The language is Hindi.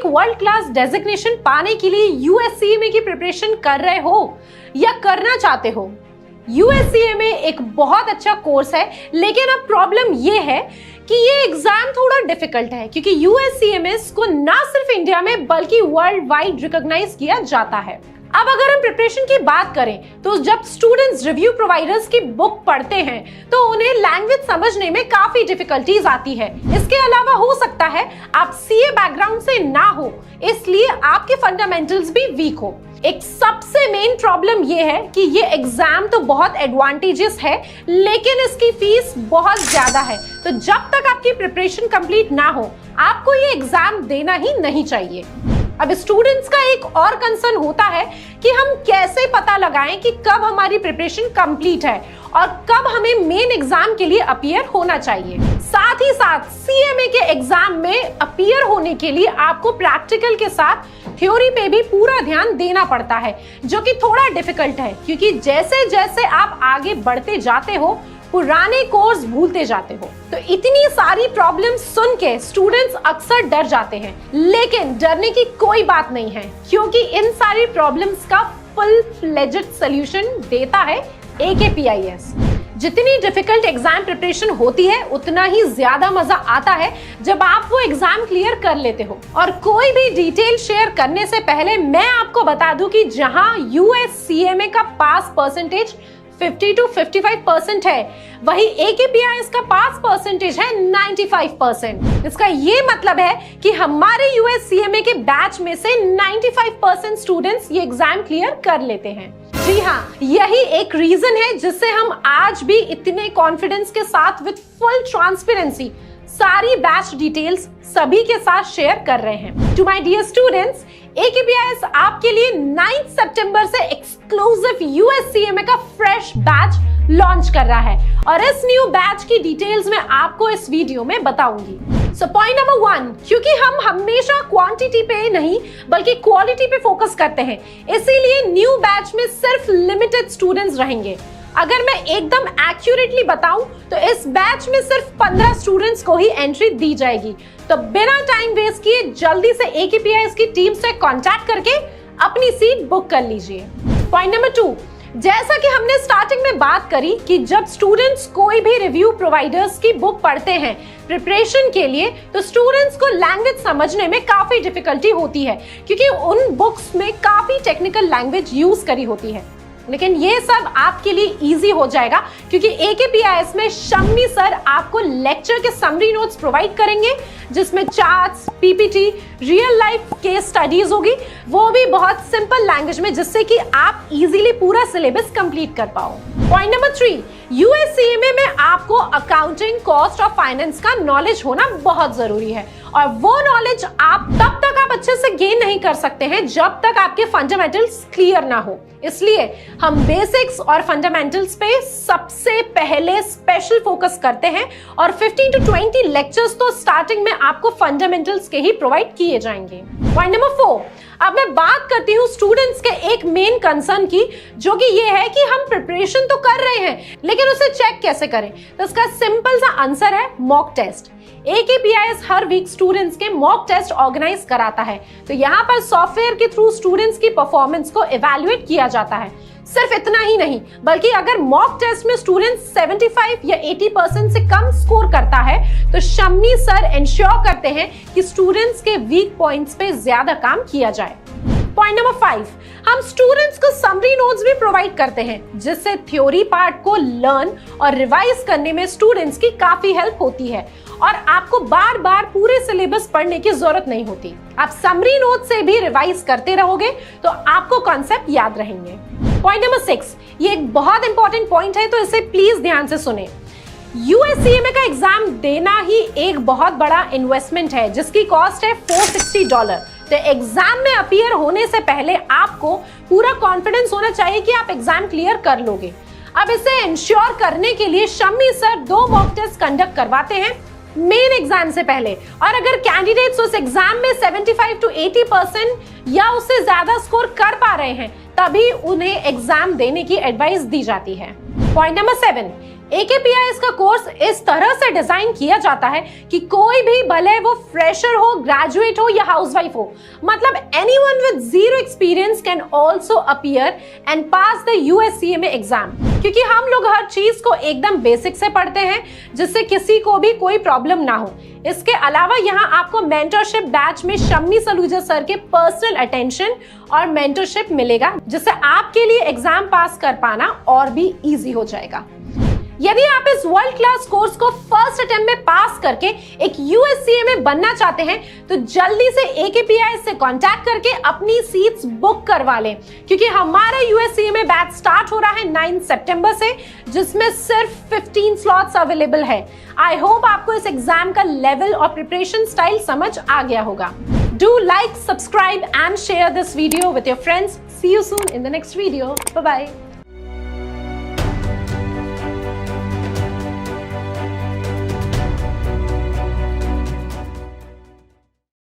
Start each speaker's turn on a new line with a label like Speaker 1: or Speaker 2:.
Speaker 1: एक वर्ल्ड क्लास डेजिग्नेशन पाने के लिए यूएससीएमए की प्रिपरेशन कर रहे हो या करना चाहते हो, यूएससीएमए एक बहुत अच्छा कोर्स है, लेकिन अब प्रॉब्लम ये है कि ये एग्जाम थोड़ा डिफिकल्ट है क्योंकि यूएससीएमए को ना सिर्फ इंडिया में बल्कि वर्ल्ड वाइड रिकॉग्नाइज किया जाता है। अब अगर हम प्रिपरेशन की बात करें तो जब स्टूडेंट्स रिव्यू प्रोवाइडर्स की बुक पढ़ते हैं तो उन्हें लैंग्वेज समझने में काफी डिफिकल्टीज आती है। इसके अलावा हो सकता है आप सीए बैकग्राउंड से ना हो, इसलिए आपके फंडामेंटल्स भी वीक हो। एक सबसे मेन प्रॉब्लम ये है कि ये एग्जाम तो बहुत एडवांटेजेस है, लेकिन इसकी फीस बहुत ज्यादा है। तो जब तक आपकी प्रिपरेशन कंप्लीट ना हो, आपको ये एग्जाम देना ही नहीं चाहिए। अब स्टूडेंट्स का एक और कंसर्न होता है कि हम कैसे पता लगाएं कि कब हमारी प्रिपरेशन कंप्लीट है और कब हमें मेन एग्जाम के लिए अपीयर होना चाहिए। साथ ही साथ सीएमए के एग्जाम में अपीयर होने के लिए आपको प्रैक्टिकल के साथ थ्योरी पे भी पूरा ध्यान देना पड़ता है, जो कि थोड़ा डिफिकल्ट है क्योंकि जैसे जैसे आप आगे बढ़ते जाते हो पुराने कोर्स भूलते जाते हो। तो इतनी सारी प्रॉब्लम्स सुन के स्टूडेंट्स अक्सर डर जाते हैं, लेकिन डरने की कोई बात नहीं है क्योंकि इन सारी प्रॉब्लम्स का फुल फ्लेजेड सॉल्यूशन देता है AKPIS। जितनी डिफिकल्ट एग्जाम प्रिपरेशन होती है उतना ही ज्यादा मजा आता है जब आप वो एग्जाम क्लियर कर लेते हो। और कोई भी डिटेल शेयर करने से पहले मैं आपको बता दूं कि जहां यूएससीएमए का पास परसेंटेज 50 to 55% है, वही AKPIS का पास परसेंटेज है 95%। इसका ये मतलब है कि हमारे यूएससीएमए के बैच में से 95% स्टूडेंट्स ये एग्जाम क्लियर कर लेते हैं। जी हाँ, यही एक रीजन है जिससे हम आज भी इतने कॉन्फिडेंस के साथ विद फुल ट्रांसपेरेंसी सारी बैच डिटेल्स सभी के साथ शेयर कर रहे हैं। To my dear students, AKPIS आपके लिए 9 सितंबर से एक्सक्लूसिव यूएससीएमए का फ्रेश बैच लॉन्च कर रहा है और इस न्यू बैच की डिटेल्स मैं आपको इस वीडियो में बताऊंगी। सो पॉइंट नंबर 1, क्योंकि हम हमेशा क्वांटिटी पे नहीं बल्कि क्वालिटी पे फोकस करते हैं, इसीलिए न्यू बैच में सिर्फ लिमिटेड स्टूडेंट्स रहेंगे। अगर मैं एकदम एक्यूरेटली बताऊं तो इस बैच में सिर्फ 15 स्टूडेंट्स को ही एंट्री दी जाएगी। तो बिना टाइम वेस्ट किए जल्दी से AKPIS की टीम से कांटेक्ट करके अपनी सीट बुक कर लीजिए। पॉइंट नंबर 2, जैसा कि हमने स्टार्टिंग में बात करी कि जब स्टूडेंट्स कोई भी रिव्यू प्रोवाइडर्स की बुक पढ़ते हैं प्रिपरेशन के लिए, तो स्टूडेंट्स को लैंग्वेज समझने में काफी डिफिकल्टी होती है क्योंकि उन बुक्स में काफी टेक्निकल लैंग्वेज यूज करी होती है। लेकिन ये सब आपके लिए इजी हो जाएगा क्योंकि AKPIS में शम्मी सर आपको लेक्चर के समरी नोट्स प्रोवाइड करेंगे जिसमें charts, PPT, real life case studies होगी, वो भी बहुत सिंपल लैंग्वेज में, जिससे कि आप इजीली पूरा सिलेबस कंप्लीट कर पाओ। पॉइंट नंबर 3, यूएससीएमए में आपको अकाउंटिंग, कॉस्ट ऑफ फाइनेंस का नॉलेज होना बहुत जरूरी है और वो नॉलेज आप तब तक आप अच्छे से गेन नहीं कर सकते हैं जब तक आपके फंडामेंटल्स क्लियर ना हो। इसलिए हम बेसिक्स और फंडामेंटल्स पे सबसे पहले स्पेशल फोकस करते हैं और 15 to 20 लेक्चर्स तो स्टार्टिंग में आपको फंडामेंटल्स के ही प्रोवाइड किए जाएंगे। पॉइंट नंबर 4, अब मैं बात करती हूँ स्टूडेंट्स के एक मेन कंसर्न की, जो कि ये है कि हम प्रिपरेशन तो कर रहे हैं लेकिन उसे चेक कैसे करें। तो इसका सिंपल सा आंसर है मॉक टेस्ट। AKPIS हर वीक स्टूडेंट्स के मॉक टेस्ट ऑर्गेनाइज कराता है। तो यहाँ पर सॉफ्टवेयर के थ्रू स्टूडेंट्स की परफॉर्मेंस को इवैल्यूएट किया जाता है। सिर्फ इतना ही नहीं बल्कि अगर मॉक टेस्ट में स्टूडेंट 75 या 80% से कम स्कोर करता है तो शम्मी सर इंश्योर करते हैं कि स्टूडेंट्स के वीक पॉइंट्स पे ज्यादा काम किया जाए। पॉइंट नंबर 5, हम स्टूडेंट्स को समरी नोट्स भी प्रोवाइड करते हैं जिससे थ्योरी पार्ट को लर्न और रिवाइज करने में स्टूडेंट्स की काफी हेल्प होती है और आपको बार बार पूरे सिलेबस पढ़ने की जरूरत नहीं होती। आप समरी नोट से भी रिवाइज करते रहोगे तो आपको कॉन्सेप्ट याद रहेंगे। पॉइंट नंबर 6, ये एक बहुत इंपॉर्टेंट पॉइंट है तो इसे प्लीज ध्यान से सुने। यूएससीएमए का एग्जाम देना ही एक बहुत बड़ा इन्वेस्टमेंट है जिसकी कॉस्ट है $460। तो एग्जाम में अपीयर होने से पहले आपको पूरा कॉन्फिडेंस होना चाहिए कि आप एग्जाम क्लियर कर लोगे। अब इसे इंश्योर करने के लिए Shammi sir 2 mock test conduct करवाते हैं मेन एग्जाम से पहले, और अगर कैंडिडेट्स उस एग्जाम में 75 to 80% या उससे ज्यादा स्कोर कर पा रहे हैं तभी उन्हें एग्जाम देने की एडवाइस दी जाती है। पॉइंट नंबर 7, AKPIS का कोर्स इस तरह से डिजाइन किया जाता है कि कोई भी, भले वो फ्रेशर हो, ग्रेजुएट हो या हाउसवाइफ हो, मतलब anyone with zero experience can also appear and pass the USCMA exam. क्योंकि हम लोग हर चीज को एकदम बेसिक से पढ़ते हैं जिससे किसी को भी कोई प्रॉब्लम ना हो। इसके अलावा यहाँ आपको मेंटरशिप बैच में शम्मी सलूजा सर के पर्सनल अटेंशन और मेंटरशिप मिलेगा, जिससे आपके लिए एग्जाम पास कर पाना और भी इजी हो जाएगा। यदि आप इस वर्ल्ड क्लास कोर्स को फर्स्ट अटेम्प्ट में पास करके एक USCMA बनना चाहते हैं तो जल्दी से AKPIS से कांटेक्ट करके अपनी सीट्स बुक करवा लें, क्योंकि हमारा USCMA बैच स्टार्ट हो रहा है 9 सितंबर से, जिसमें सिर्फ 15 स्लॉट्स अवेलेबल है। आई होप आपको इस एग्जाम का लेवल और प्रिपरेशन स्टाइल समझ आ गया होगा। Do like, subscribe and share this video with your friends. See you soon in the next video. Bye bye.